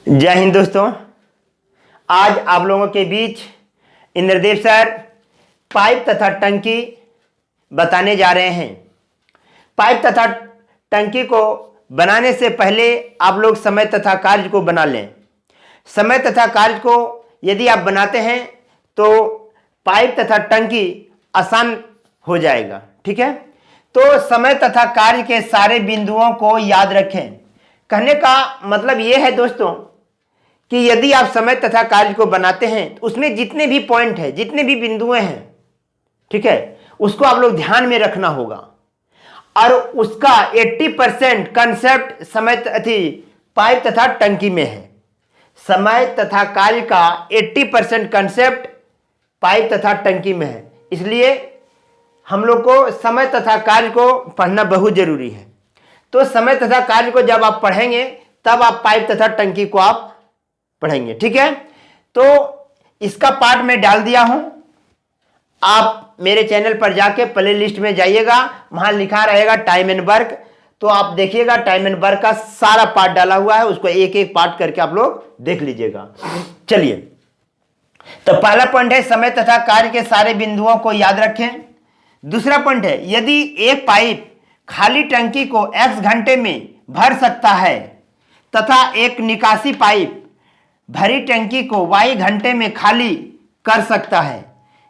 जय हिंद दोस्तों। आज आप लोगों के बीच इंद्रदेव सर पाइप तथा टंकी बताने जा रहे हैं। पाइप तथा टंकी को बनाने से पहले आप लोग समय तथा कार्य को बना लें। समय तथा कार्य को यदि आप बनाते हैं तो पाइप तथा टंकी आसान हो जाएगा। ठीक है, तो समय तथा कार्य के सारे बिंदुओं को याद रखें। कहने का मतलब यह है दोस्तों कि यदि आप समय तथा कार्य को बनाते हैं तो उसमें जितने भी पॉइंट है, जितने भी बिंदुएं हैं, ठीक है, उसको आप लोग ध्यान में रखना होगा। और उसका 80% कंसेप्ट समय पाइप तथा टंकी में है। समय तथा कार्य का 80% कंसेप्ट पाइप तथा टंकी में है। इसलिए हम लोग को समय तथा कार्य को पढ़ना बहुत जरूरी है। तो समय तथा कार्य को जब आप पढ़ेंगे तब आप पाइप तथा टंकी को आप पढ़ेंगे। ठीक है, तो इसका पार्ट मैं डाल दिया हूं। आप मेरे चैनल पर जाके प्ले लिस्ट में जाइएगा, वहां लिखा रहेगा टाइम एंड वर्क, तो आप देखिएगा टाइम एंड वर्क का सारा पार्ट डाला हुआ है। उसको एक एक पार्ट करके आप लोग देख लीजिएगा। चलिए, तो पहला पॉइंट है समय तथा कार्य के सारे बिंदुओं को याद रखें। दूसरा पॉइंट है यदि एक पाइप खाली टंकी को x घंटे में भर सकता है तथा एक निकासी पाइप भरी टंकी को y घंटे में खाली कर सकता है,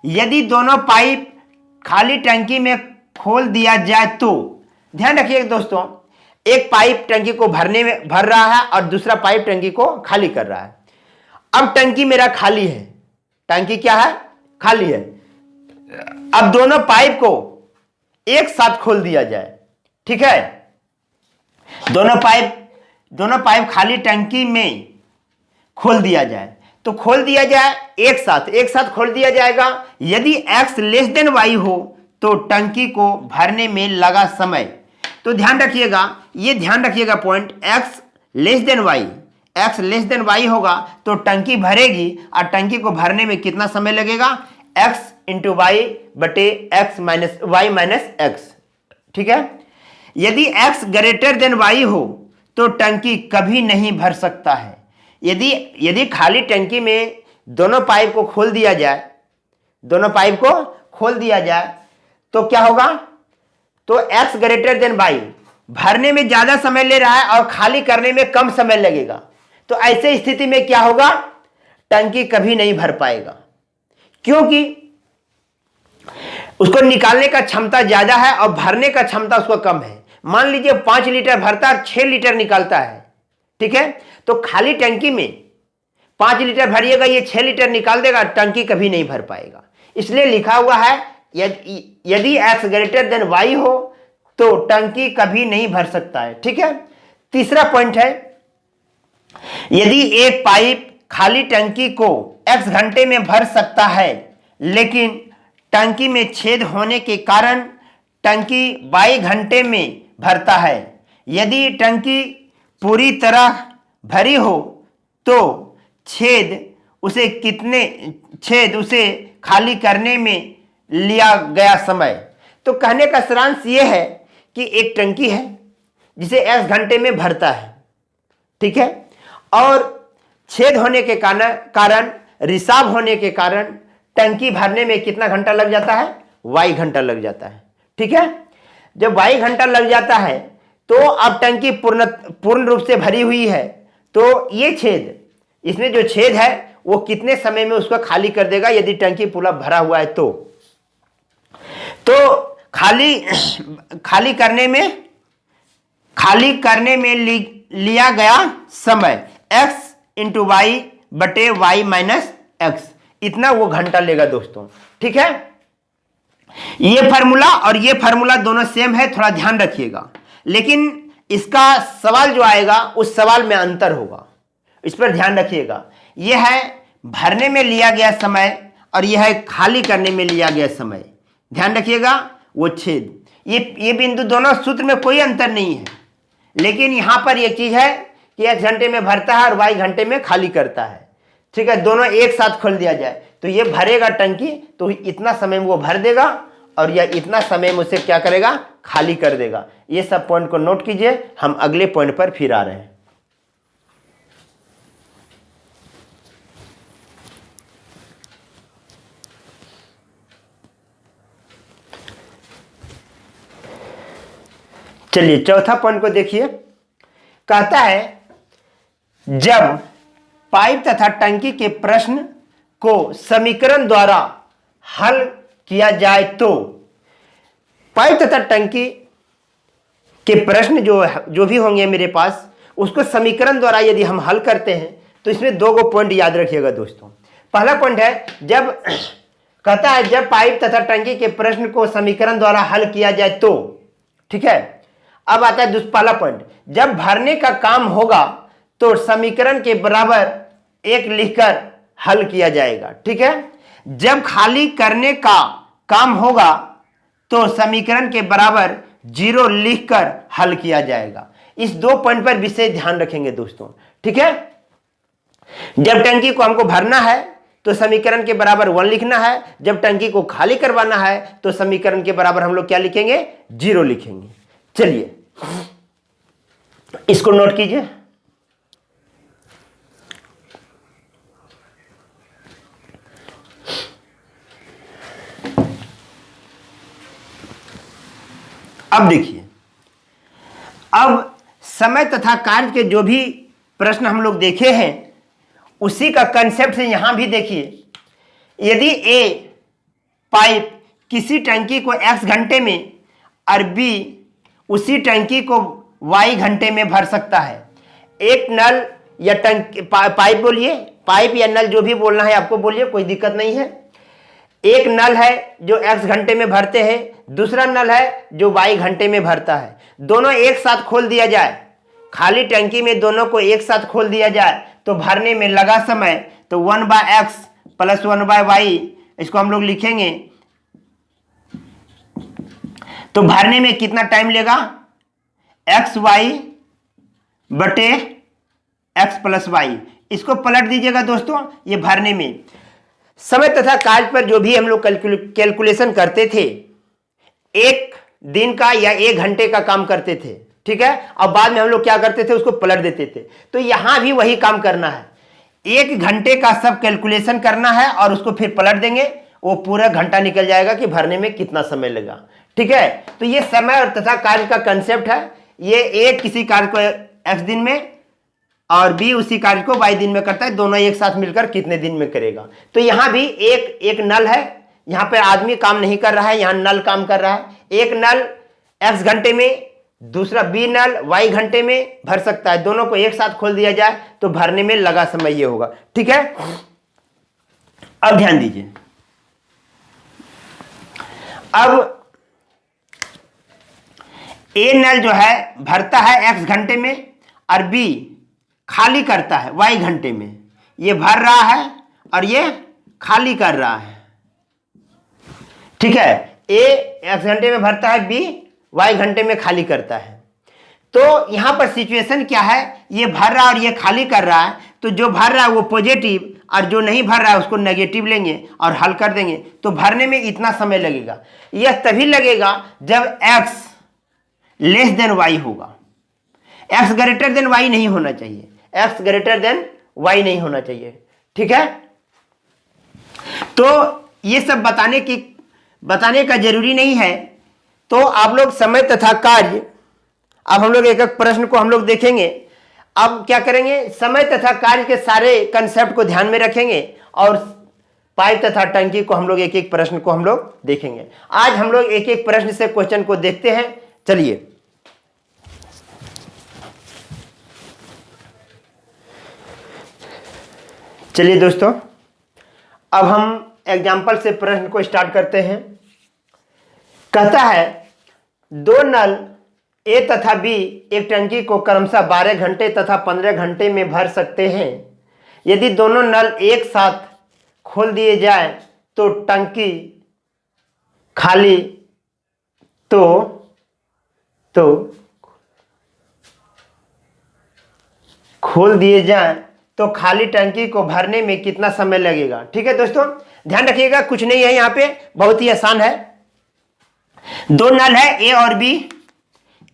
यदि दोनों पाइप खाली टंकी में खोल दिया जाए तो, ध्यान रखिए दोस्तों, एक पाइप टंकी को भर रहा है और दूसरा पाइप टंकी को खाली कर रहा है। अब टंकी मेरा खाली है, टंकी क्या है? खाली है। अब दोनों पाइप को एक साथ खोल दिया जाए। ठीक है, दोनों पाइप खाली टंकी में खोल दिया जाए, तो खोल दिया जाए एक साथ खोल दिया जाएगा। यदि x लेस देन y हो तो टंकी को भरने में लगा समय, तो ध्यान रखिएगा point, x less than y होगा तो टंकी भरेगी और टंकी को भरने में कितना समय लगेगा? x इंटू वाई बटे x minus y minus x. ठीक है, यदि x ग्रेटर देन y हो तो टंकी कभी नहीं भर सकता है। यदि खाली टंकी में दोनों पाइप को खोल दिया जाए तो क्या होगा? तो x ग्रेटर देन y भरने में ज्यादा समय ले रहा है और खाली करने में कम समय लगेगा। तो ऐसे स्थिति में क्या होगा? टंकी कभी नहीं भर पाएगा, क्योंकि उसको निकालने का क्षमता ज्यादा है और भरने का क्षमता उसको कम है। मान लीजिए 5 लीटर भरता है और 6 लीटर निकालता है। ठीक है, तो खाली टंकी में 5 लीटर भरिएगा, ये 6 लीटर निकाल देगा, टंकी कभी नहीं भर पाएगा। इसलिए लिखा हुआ है यदि x ग्रेटर देन y हो तो टंकी कभी नहीं भर सकता है। ठीक है, तीसरा पॉइंट है यदि एक पाइप खाली टंकी को x घंटे में भर सकता है लेकिन टंकी में छेद होने के कारण टंकी y घंटे में भरता है, यदि टंकी पूरी तरह भरी हो तो छेद उसे खाली करने में लिया गया समय। तो कहने का सारांश यह है कि एक टंकी है जिसे x घंटे में भरता है, ठीक है, और छेद होने के कारण रिसाव होने के कारण टंकी भरने में कितना घंटा लग जाता है? y घंटा लग जाता है। ठीक है, जब y घंटा लग जाता है तो अब टंकी पूर्ण रूप से भरी हुई है, तो ये इसमें जो छेद है वो कितने समय में उसको खाली कर देगा? यदि टंकी पूरा भरा हुआ है तो खाली करने में लिया गया समय x इंटू वाई बटे वाई माइनस एक्स, इतना वो घंटा लेगा दोस्तों। ठीक है, ये फार्मूला और ये फार्मूला दोनों सेम है, थोड़ा ध्यान रखिएगा, लेकिन इसका सवाल जो आएगा उस सवाल में अंतर होगा, इस पर ध्यान रखिएगा। यह है भरने में लिया गया समय और यह है खाली करने में लिया गया समय। ध्यान रखिएगा, वो छेद, ये बिंदु दोनों सूत्र में कोई अंतर नहीं है, लेकिन यहां पर यह चीज है कि x घंटे में भरता है और y घंटे में खाली करता है। ठीक है, दोनों एक साथ खोल दिया जाए तो ये भरेगा टंकी, तो इतना समय में वो भर देगा और यह इतना समय में उसे क्या करेगा? खाली कर देगा। ये सब पॉइंट को नोट कीजिए, हम अगले पॉइंट पर फिर आ रहे हैं। चलिए चौथा पॉइंट को देखिए। कहता है जब पाइप तथा टंकी के प्रश्न को समीकरण द्वारा हल किया जाए तो पाइप तथा टंकी के प्रश्न जो भी होंगे मेरे पास, उसको समीकरण द्वारा यदि हम हल करते हैं तो इसमें दो गो पॉइंट याद रखिएगा दोस्तों। पहला पॉइंट है जब कहता है जब पाइप तथा टंकी के प्रश्न को समीकरण द्वारा हल किया जाए तो, ठीक है। अब आता है पहला पॉइंट, जब भरने का काम होगा तो समीकरण के बराबर 1 लिखकर हल किया जाएगा, ठीक है। जब खाली करने का काम होगा तो समीकरण के बराबर 0 लिखकर हल किया जाएगा। इस दो पॉइंट पर विशेष ध्यान रखेंगे दोस्तों, ठीक है। जब टंकी को हमको भरना है तो समीकरण के बराबर 1 लिखना है, जब टंकी को खाली करवाना है तो समीकरण के बराबर हम लोग क्या लिखेंगे, 0 लिखेंगे। चलिए इसको नोट कीजिए। अब देखिए, अब समय तथा कार्य के जो भी प्रश्न हम लोग देखे हैं उसी का कंसेप्ट से यहां भी देखिए। यदि ए पाइप किसी टंकी को x घंटे में और बी उसी टंकी को y घंटे में भर सकता है। एक नल या टंकी पाइप बोलिए, पाइप या नल जो भी बोलना है आपको बोलिए, कोई दिक्कत नहीं है। एक नल है जो x घंटे में भरते हैं, दूसरा नल है जो y घंटे में भरता है। दोनों एक साथ खोल दिया जाए, खाली टंकी में दोनों को एक साथ खोल दिया जाए तो भरने में लगा समय तो 1/x + 1/y, इसको हम लोग लिखेंगे तो भरने में कितना टाइम लेगा, xy बटे x + y। इसको पलट दीजिएगा दोस्तों, ये भरने में समय तथा कार्य पर जो भी हम लोग कैलकुलेशन करते थे, 1 दिन का या 1 घंटे का काम करते थे, ठीक है। और बाद में हम लोग क्या करते थे, उसको पलट देते थे। तो यहां भी वही काम करना है, 1 घंटे का सब कैलकुलेशन करना है और उसको फिर पलट देंगे, वो पूरा घंटा निकल जाएगा कि भरने में कितना समय लगा, ठीक है। तो ये समय और तथा कार्य का कंसेप्ट है। ये एक किसी कार्य को x दिन में और बी उसी कार्य को y दिन में करता है, दोनों एक साथ मिलकर कितने दिन में करेगा। तो यहां भी एक नल है, यहां पर आदमी काम नहीं कर रहा है, यहां नल काम कर रहा है। एक नल x घंटे में, दूसरा बी नल y घंटे में भर सकता है। दोनों को एक साथ खोल दिया जाए तो भरने में लगा समय ये होगा, ठीक है। अब ध्यान दीजिए, अब ए नल जो है भरता है x घंटे में और बी खाली करता है y घंटे में। ये भर रहा है और ये खाली कर रहा है, ठीक है। ए x घंटे में भरता है, बी y घंटे में खाली करता है। तो यहां पर सिचुएशन क्या है, ये भर रहा है और ये खाली कर रहा है। तो जो भर रहा है वो पॉजिटिव और जो नहीं भर रहा है उसको नेगेटिव लेंगे और हल कर देंगे। तो भरने में इतना समय लगेगा। यह तभी लगेगा जब x लेस देन y होगा, x ग्रेटर देन y नहीं होना चाहिए, x ग्रेटर देन y नहीं होना चाहिए, ठीक है। तो ये सब बताने का जरूरी नहीं है। तो आप लोग समय तथा कार्य, अब हम लोग एक एक प्रश्न को हम लोग देखेंगे। अब क्या करेंगे, समय तथा कार्य के सारे कंसेप्ट को ध्यान में रखेंगे और पाइप तथा टंकी को हम लोग एक एक प्रश्न को हम लोग देखेंगे। आज हम लोग एक एक प्रश्न से क्वेश्चन को देखते हैं। चलिए दोस्तों, अब हम एग्जाम्पल से प्रश्न को स्टार्ट करते हैं। कहता है 2 नल ए तथा बी एक टंकी को क्रमशः 12 घंटे तथा 15 घंटे में भर सकते हैं। यदि दोनों नल एक साथ खोल दिए जाए तो टंकी खाली खोल दिए जाए तो खाली टंकी को भरने में कितना समय लगेगा, ठीक है दोस्तों। ध्यान रखिएगा, कुछ नहीं है यहाँ पे, बहुत ही आसान है। 2 नल है ए और बी,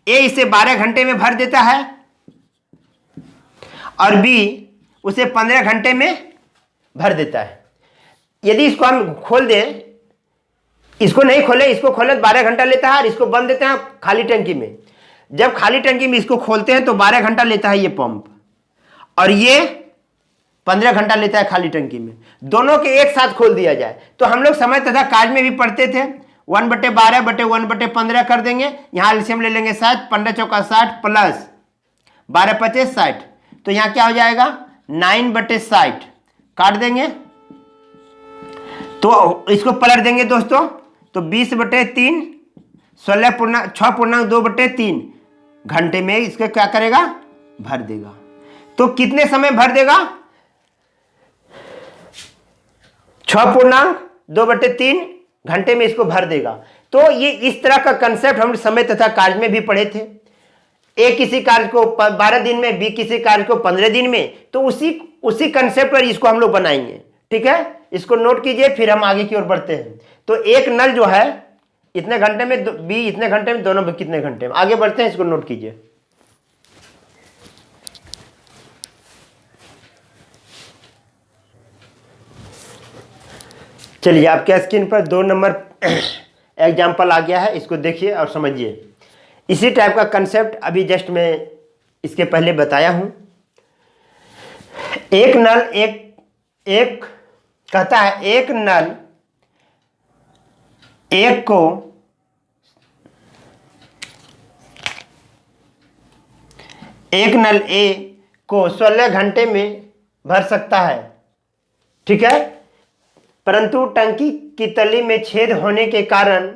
ए इसे 12 घंटे में भर देता है और बी उसे 15 घंटे में भर देता है। यदि इसको हम खोल दें, इसको नहीं खोले, इसको खोले 12 घंटा लेता है और इसको बंद देते हैं खाली टंकी में, जब खाली टंकी में इसको खोलते हैं तो 12 घंटा लेता है ये पंप, और ये 15 घंटा लेता है खाली टंकी में। दोनों के एक साथ खोल दिया जाए तो हम लोग समय तथा कार्य में भी पढ़ते थे, 1/12/1/15 कर देंगे। यहाँ एलसीएम ले लेंगे 60, 15 चौका 60 प्लस 12 25 60, तो यहाँ क्या हो जाएगा 9/60 काट देंगे, तो इसको पलट देंगे दोस्तों, तो 20/3 6.2/3 घंटे में इसको क्या करेगा, भर देगा। तो कितने समय भर देगा, 6.2/3 घंटे में इसको भर देगा। तो ये इस तरह का कंसेप्ट हम समय तथा कार्य में भी पढ़े थे। ए किसी कार्य को 12 दिन में, बी किसी कार्य को 15 दिन में, तो उसी कंसेप्ट पर इसको हम लोग बनाएंगे। ठीक है, इसको नोट कीजिए, फिर हम आगे की ओर बढ़ते हैं। तो एक नल जो है इतने घंटे में, बी इतने घंटे में, दोनों कितने घंटे में, आगे बढ़ते हैं, इसको नोट कीजिए। चलिए, आपके स्क्रीन पर 2 नंबर एग्जाम्पल आ गया है, इसको देखिए और समझिए। इसी टाइप का कंसेप्ट अभी जस्ट मैं इसके पहले बताया हूं। एक नल एक कहता है, एक नल ए को 16 घंटे में भर सकता है। ठीक है, परंतु टंकी की तली में छेद होने के कारण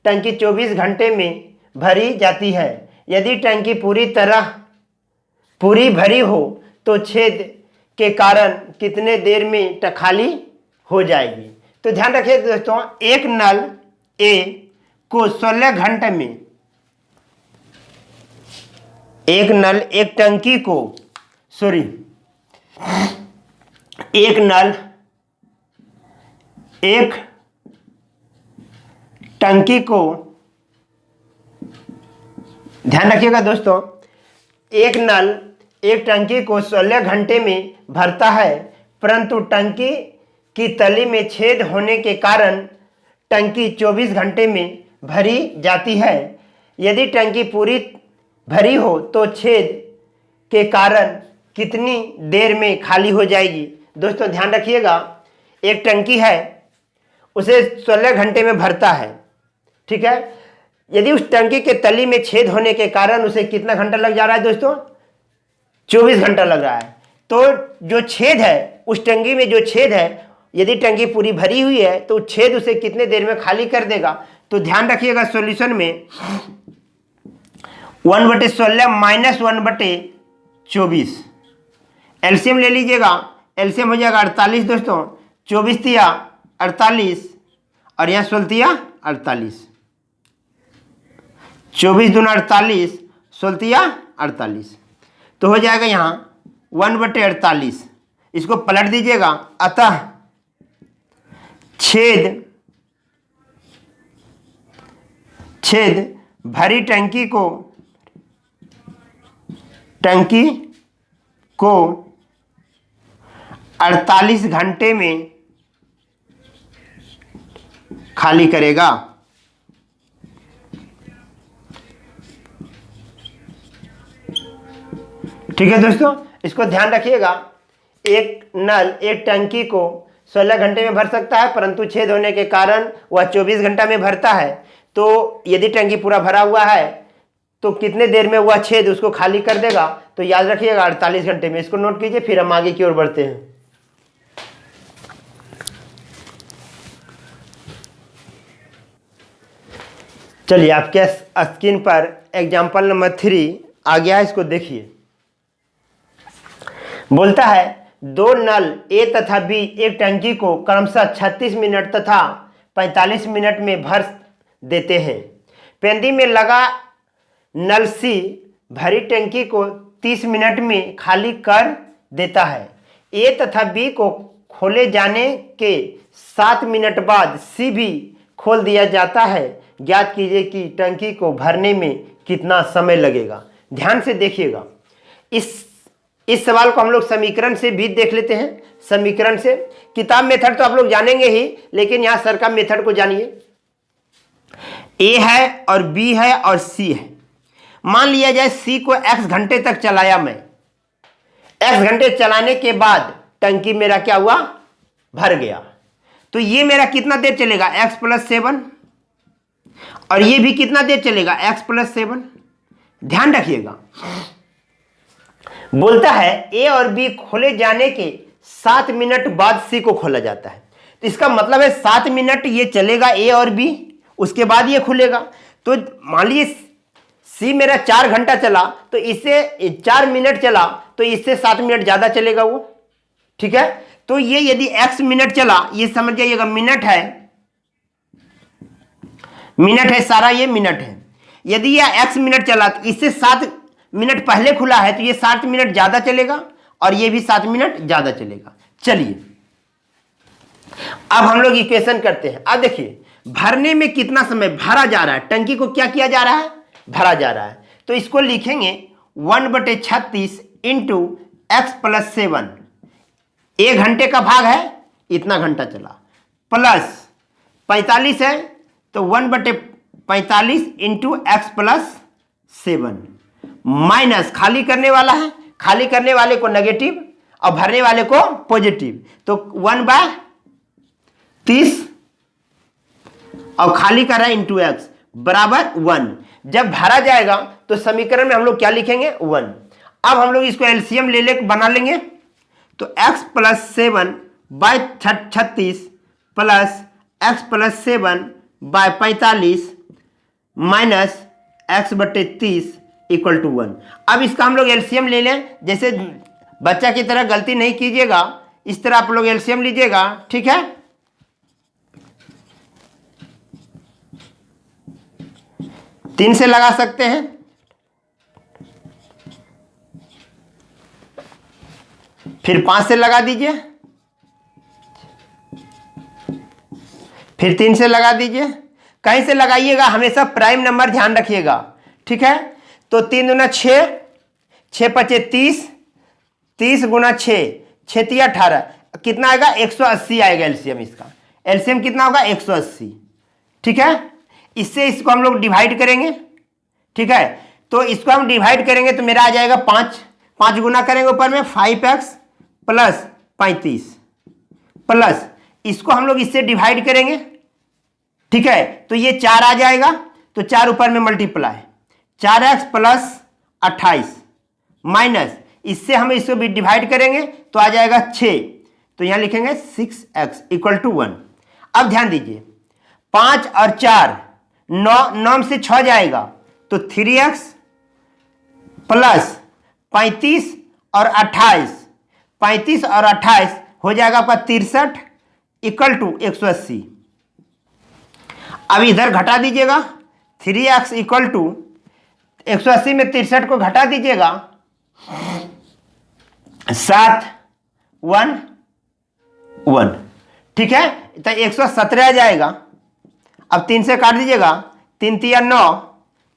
टंकी 24 घंटे में भरी जाती है। यदि टंकी पूरी भरी हो तो छेद के कारण कितने देर में खाली हो जाएगी। तो ध्यान रखिए दोस्तों, एक नल ए को 16 घंटे में, एक टंकी को ध्यान रखिएगा दोस्तों, एक टंकी को 16 घंटे में भरता है, परंतु टंकी की तली में छेद होने के कारण टंकी 24 घंटे में भरी जाती है। यदि टंकी पूरी भरी हो तो छेद के कारण कितनी देर में खाली हो जाएगी। दोस्तों ध्यान रखिएगा, एक टंकी है, उसे 16 घंटे में भरता है। ठीक है, यदि उस टंकी के तली में छेद होने के कारण उसे कितना घंटा लग जा रहा है दोस्तों, 24 घंटा लग रहा है। तो जो छेद है, उस टंकी में जो छेद है, यदि टंकी पूरी भरी हुई है तो छेद उसे कितने देर में खाली कर देगा। तो ध्यान रखिएगा, सॉल्यूशन में 1/16 माइनस 1/24 एलसीएम ले लीजिएगा, एलसीएम हो जाएगा 48 दोस्तों, 24 तिया 48 और यहाँ 16 तिया 48, 24 दूना 48, 16 तिया 48, तो हो जाएगा यहाँ 1/48। इसको पलट दीजिएगा, अतः छेद भरी टंकी को 48 घंटे में खाली करेगा। ठीक है दोस्तों, इसको ध्यान रखिएगा, एक टंकी को 16 घंटे में भर सकता है, परंतु छेद होने के कारण वह 24 घंटा में भरता है। तो यदि टंकी पूरा भरा हुआ है तो कितने देर में वह छेद उसको खाली कर देगा। तो याद रखिएगा 48 घंटे में। इसको नोट कीजिए, फिर हम आगे की ओर बढ़ते हैं। चलिए, आपके स्क्रीन पर एग्जाम्पल नंबर 3 आ गया है, इसको देखिए। बोलता है, 2 नल ए तथा बी एक टंकी को क्रमशः 36 मिनट तथा 45 मिनट में भर देते हैं। पेंदी में लगा नल सी भरी टंकी को 30 मिनट में खाली कर देता है। ए तथा बी को खोले जाने के 7 मिनट बाद सी भी खोल दिया जाता है। ज्ञात कीजिए कि टंकी को भरने में कितना समय लगेगा। ध्यान से देखिएगा, इस सवाल को हम लोग समीकरण से भी देख लेते हैं। समीकरण से, किताब मेथड तो आप लोग जानेंगे ही, लेकिन यहाँ सर का मेथड को जानिए। ए है और बी है और सी है, मान लिया जाए सी को x घंटे तक चलाया मैं, x घंटे चलाने के बाद टंकी मेरा क्या हुआ, भर गया। तो ये मेरा कितना देर चलेगा, x + 7, और ये भी कितना देर चलेगा, x + 7। ध्यान रखिएगा, बोलता है ए और बी खोले जाने के 7 मिनट बाद सी को खोला जाता है। तो इसका मतलब है 7 मिनट ये चलेगा ए और बी, उसके बाद ये खुलेगा। तो मान लीजिए सी मेरा 4 घंटा चला, तो इससे 4 मिनट चला, तो इससे 7 मिनट ज्यादा चलेगा वो, ठीक है। तो ये यदि x मिनट चला, ये समझ जाइएगा मिनट है सारा, ये मिनट है। यदि ये x मिनट चला तो इससे 7 मिनट पहले खुला है, तो ये 7 मिनट ज्यादा चलेगा और ये भी 7 मिनट ज्यादा चलेगा। चलिए अब हम लोग इक्वेशन करते हैं। अब देखिए भरने में कितना समय भरा जा रहा है, टंकी को क्या किया जा रहा है, भरा जा रहा है। तो इसको लिखेंगे 1/36 इंटू x + 7, 1 घंटे का भाग है, इतना घंटा चला, प्लस 45 है, तो 1/45 इंटू x + 7, माइनस खाली करने वाला है, खाली करने वाले को नेगेटिव और भरने वाले को पॉजिटिव, तो 1/30 और खाली कर रहा है इंटू x बराबर 1। जब भरा जाएगा तो समीकरण में हम लोग क्या लिखेंगे, 1। अब हम लोग इसको एलसीएम ले बना लेंगे, तो x + 7/36 plus x + 7/45 minus x/30 = 1। अब इसका हम लोग एलसीएम ले लें, जैसे बच्चा की तरह गलती नहीं कीजिएगा, इस तरह आप लोग एलसीएम लीजिएगा, ठीक है। तीन से लगा सकते हैं, फिर 5 से लगा दीजिए, फिर 3 से लगा दीजिए, कहीं से लगाइएगा, हमेशा प्राइम नंबर ध्यान रखिएगा, ठीक है। तो 3 दूना 6, 6 × 30, 30 × 6, 6 × 18, कितना आएगा, 180 आएगा एलसीएम। इसका एलसीएम कितना होगा, 180, ठीक है। इससे इसको हम लोग डिवाइड करेंगे, ठीक है। तो इसको हम डिवाइड करेंगे तो मेरा आ जाएगा 5, 5 गुना करेंगे ऊपर में 5x + 35 प्लस इसको हम लोग इससे डिवाइड करेंगे, ठीक है। तो ये 4 आ जाएगा, तो 4 ऊपर में मल्टीप्लाई, 4x + 28 माइनस इससे हम इसको भी डिवाइड करेंगे तो आ जाएगा 6, तो यहां लिखेंगे 6x = 1। अब ध्यान दीजिए 5 और 4, 9 से 6 जाएगा, तो 3x + 35 और 28, 35 और 28 हो जाएगा आपका 63 = 180। अब इधर घटा दीजिएगा, 3x = 180 में 63 को घटा दीजिएगा, 7 1 1, ठीक है। तो 117 आ जाएगा। अब 3 से काट दीजिएगा, 3 × 3 = 9,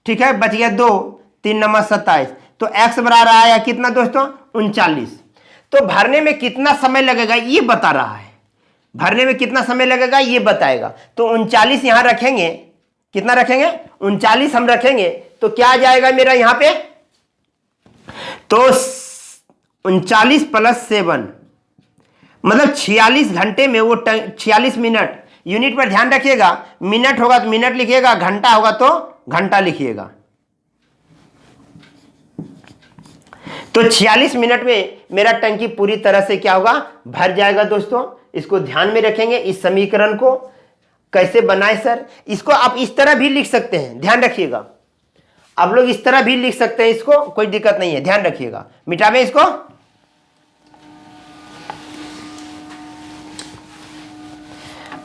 ठीक है, बच गया 2, 3 × 9 = 27। तो x बराबर आया कितना दोस्तों, 39। तो भरने में कितना समय लगेगा ये बता रहा है, भरने में कितना समय लगेगा ये बताएगा। तो 39 यहां रखेंगे, कितना रखेंगे, 39 हम रखेंगे, तो क्या आ जाएगा मेरा यहां पे, तो 39 + 7 मतलब 46 घंटे में वो 46 मिनट, यूनिट पर ध्यान रखिएगा, मिनट होगा तो मिनट लिखिएगा, घंटा होगा तो घंटा लिखिएगा। तो 46 मिनट में मेरा टंकी पूरी तरह से क्या होगा, भर जाएगा। दोस्तों इसको ध्यान में रखेंगे। इस समीकरण को कैसे बनाए सर, इसको आप इस तरह भी लिख सकते हैं, ध्यान रखिएगा, आप लोग इस तरह भी लिख सकते हैं, इसको कोई दिक्कत नहीं है, ध्यान रखिएगा। मिटावे इसको,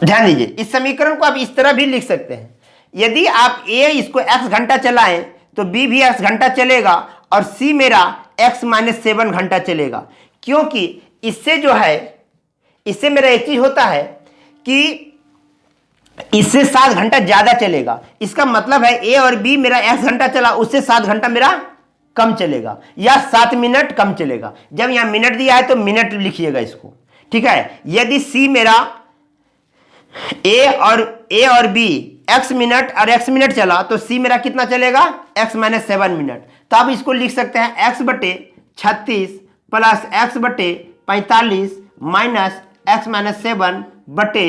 ध्यान दीजिए, इस समीकरण को आप इस तरह भी लिख सकते हैं। यदि आप ए इसको x घंटा चलाएं तो b भी x घंटा चलेगा और c मेरा x - 7 घंटा चलेगा, क्योंकि इससे जो है, इससे मेरा एक चीज होता है कि इससे 7 घंटा ज्यादा चलेगा। इसका मतलब है ए और बी मेरा x घंटा चला, उससे 7 घंटा मेरा कम चलेगा या 7 मिनट कम चलेगा। जब यहां मिनट दिया है तो मिनट लिखिएगा इसको, ठीक है। यदि सी मेरा ए और बी x मिनट और x मिनट चला तो c मेरा कितना चलेगा, x माइनस 7 मिनट। तो आप इसको लिख सकते हैं x बटे 36 प्लस x बटे 45 माइनस x माइनस 7 बटे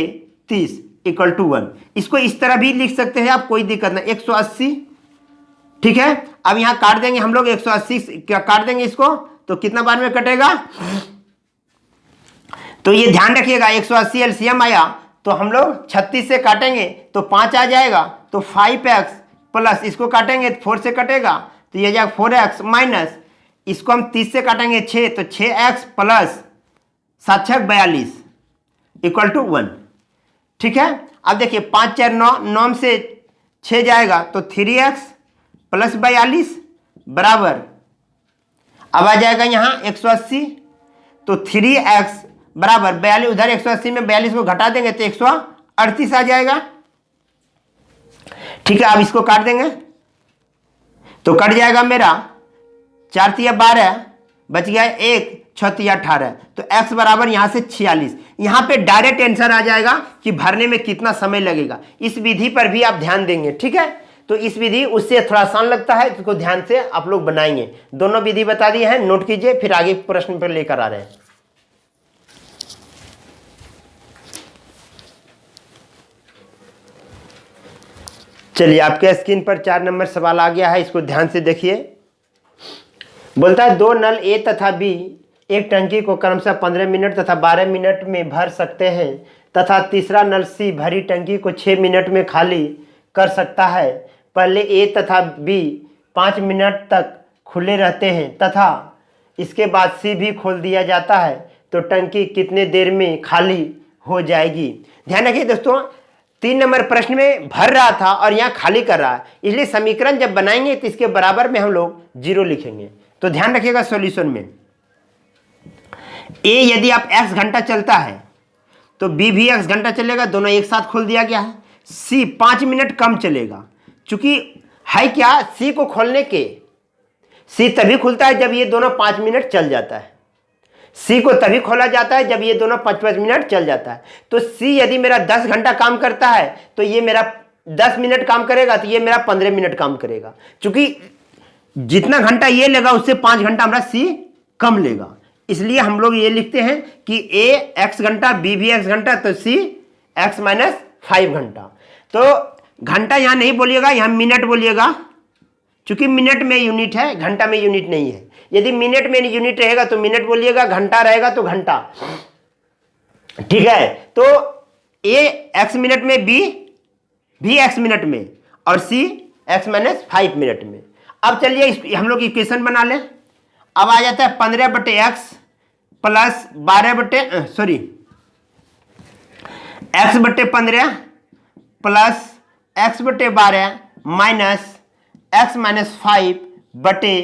30 इक्वल टू 1। इसको इस तरह भी लिख सकते हैं आप, कोई दिक्कत नहीं, 180। ठीक है, अब यहां काट देंगे हम लोग 180 क्या काट देंगे इसको, तो कितना बार में कटेगा, तो ये ध्यान रखिएगा 180 एलसीएम आया तो हम लोग 36 से काटेंगे तो 5 आ जाएगा, तो 5x प्लस इसको काटेंगे 4 से कटेगा तो ये जाएगा 4x माइनस इसको हम 30 से काटेंगे 6 तो 6x प्लस 7 6 42 इक्वल टू 1। ठीक है, अब देखिए 5 4 9 9 से 6 जाएगा तो 3x प्लस 42 बराबर, अब आ जाएगा यहाँ 180 तो 3x बराबर 42, उधर 180 में 42 को घटा देंगे तो 138 आ जाएगा। ठीक है, अब इसको काट देंगे तो कट जाएगा मेरा 4 तिया 12 बच गया 1 6 तिया 18, तो x बराबर यहां से 46। यहां पे डायरेक्ट आंसर आ जाएगा कि भरने में कितना समय लगेगा। इस विधि पर भी आप ध्यान देंगे। ठीक है, तो इस विधि उससे थोड़ा आसान लगता है, इसको ध्यान से आप लोग बनाएंगे। दोनों विधि बता दी है, नोट कीजिए, फिर आगे प्रश्न पर लेकर आ रहे हैं। चलिए, आपके स्क्रीन पर 4 नंबर सवाल आ गया है, इसको ध्यान से देखिए। बोलता है 2 नल ए तथा बी एक टंकी को क्रमशः 15 मिनट तथा 12 मिनट में भर सकते हैं तथा तीसरा नल सी भरी टंकी को 6 मिनट में खाली कर सकता है। पहले ए तथा बी 5 मिनट तक खुले रहते हैं तथा इसके बाद सी भी खोल दिया जाता है, तो टंकी कितने देर में खाली हो जाएगी। ध्यान रखिए दोस्तों, 3 नंबर प्रश्न में भर रहा था और यहाँ खाली कर रहा है, इसलिए समीकरण जब बनाएंगे तो इसके बराबर में हम लोग 0 लिखेंगे। तो ध्यान रखिएगा सॉल्यूशन में, ए यदि आप x घंटा चलता है तो b भी x घंटा चलेगा, दोनों एक साथ खोल दिया गया है। c 5 मिनट कम चलेगा, चूंकि है क्या, c को खोलने के c तभी खुलता है जब ये दोनों 5 मिनट चल जाता है। C को तभी खोला जाता है जब ये दोनों 5-5 मिनट चल जाता है। तो C यदि मेरा 10 घंटा काम करता है तो ये मेरा 10 मिनट काम करेगा, तो ये मेरा 15 मिनट काम करेगा। क्योंकि जितना घंटा ये लेगा उससे 5 घंटा हमारा C कम लेगा, इसलिए हम लोग ये लिखते हैं कि A x घंटा, B भी x घंटा, तो C x माइनस 5 घंटा। तो घंटा यहाँ नहीं बोलिएगा, यहाँ मिनट बोलिएगा, चूंकि मिनट में यूनिट है, घंटा में यूनिट नहीं है। यदि मिनट में यूनिट रहेगा तो मिनट बोलिएगा, घंटा रहेगा तो घंटा। ठीक है, तो A x मिनट में, B भी x मिनट में और C x माइनस 5 मिनट में। अब चलिए हम लोग इक्वेशन बना लें। अब आ जाता है 15 बटे x प्लस 12 बटे x बटे 15 प्लस x बटे 12 माइनस x माइनस 5 बटे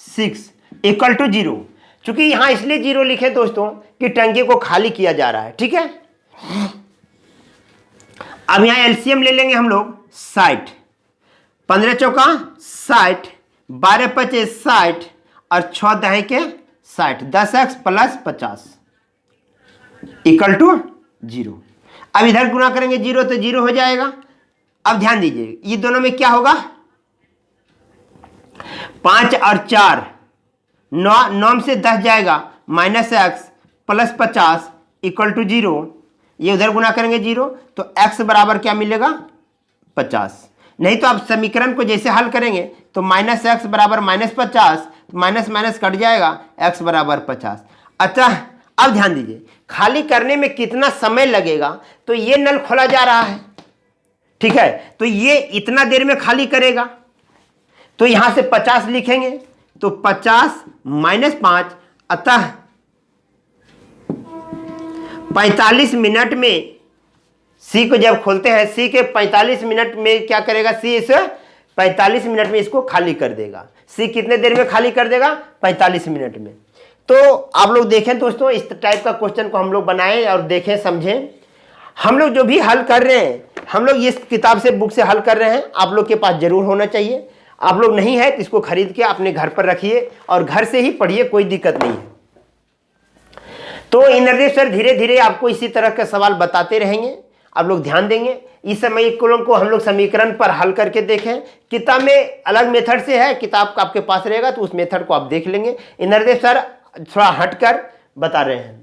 6 इक्वल टू 0। चूंकि यहां इसलिए 0 लिखे दोस्तों कि टंकी को खाली किया जा रहा है। ठीक है, अब यहां एलसीएम ले लेंगे हम लोग 60, 15 चौका 60, 12 पचे 60 और 6 दहे के 60, 10x प्लस 50 इक्वल टू 0। अब इधर गुना करेंगे 0 तो 0 हो जाएगा। अब ध्यान दीजिए, ये दोनों में क्या होगा, 5 और 4 9 से 10 जाएगा, minus x plus 50 equal to 0। ये उधर गुना करेंगे 0 तो x बराबर क्या मिलेगा, 50। नहीं तो आप समीकरण को जैसे हल करेंगे तो माइनस x बराबर माइनस 50, माइनस माइनस कट जाएगा, x बराबर 50। अच्छा, अब ध्यान दीजिए, खाली करने में कितना समय लगेगा, तो ये नल खोला जा रहा है। ठीक है, तो ये इतना देर में खाली करेगा, तो यहां से 50 लिखेंगे, तो 50 माइनस 5, अतः 45 मिनट में C को जब खोलते हैं, C के 45 मिनट में क्या करेगा, C इस 45 मिनट में इसको खाली कर देगा। C कितने देर में खाली कर देगा, 45 मिनट में। तो आप लोग देखें दोस्तों, इस टाइप का क्वेश्चन को हम लोग बनाएं और देखें समझें। हम लोग जो भी हल कर रहे हैं, हम लोग इस किताब से, बुक से हल कर रहे हैं, आप लोग के पास जरूर होना चाहिए। आप लोग नहीं है तो इसको खरीद के अपने घर पर रखिए और घर से ही पढ़िए, कोई दिक्कत नहीं है। तो इंद्रदेव सर धीरे धीरे आपको इसी तरह के सवाल बताते रहेंगे आप लोग ध्यान देंगे। इस समीकरणों को हम लोग समीकरण पर हल करके देखें। किताब में अलग मेथड से है, किताब का आपके पास रहेगा तो उस मेथड को आप देख लेंगे। इंद्रदेव सर थोड़ा हटकर बता रहे हैं।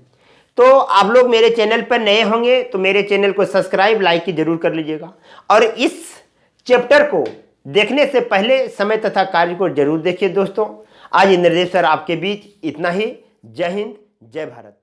तो आप लोग मेरे चैनल पर नए होंगे तो मेरे चैनल को सब्सक्राइब लाइक की जरूर कर लीजिएगा, और इस चैप्टर को देखने से पहले समय तथा कार्य को जरूर देखिए दोस्तों। आज इंद्रदेव सर आपके बीच इतना ही। जय हिंद, जय भारत।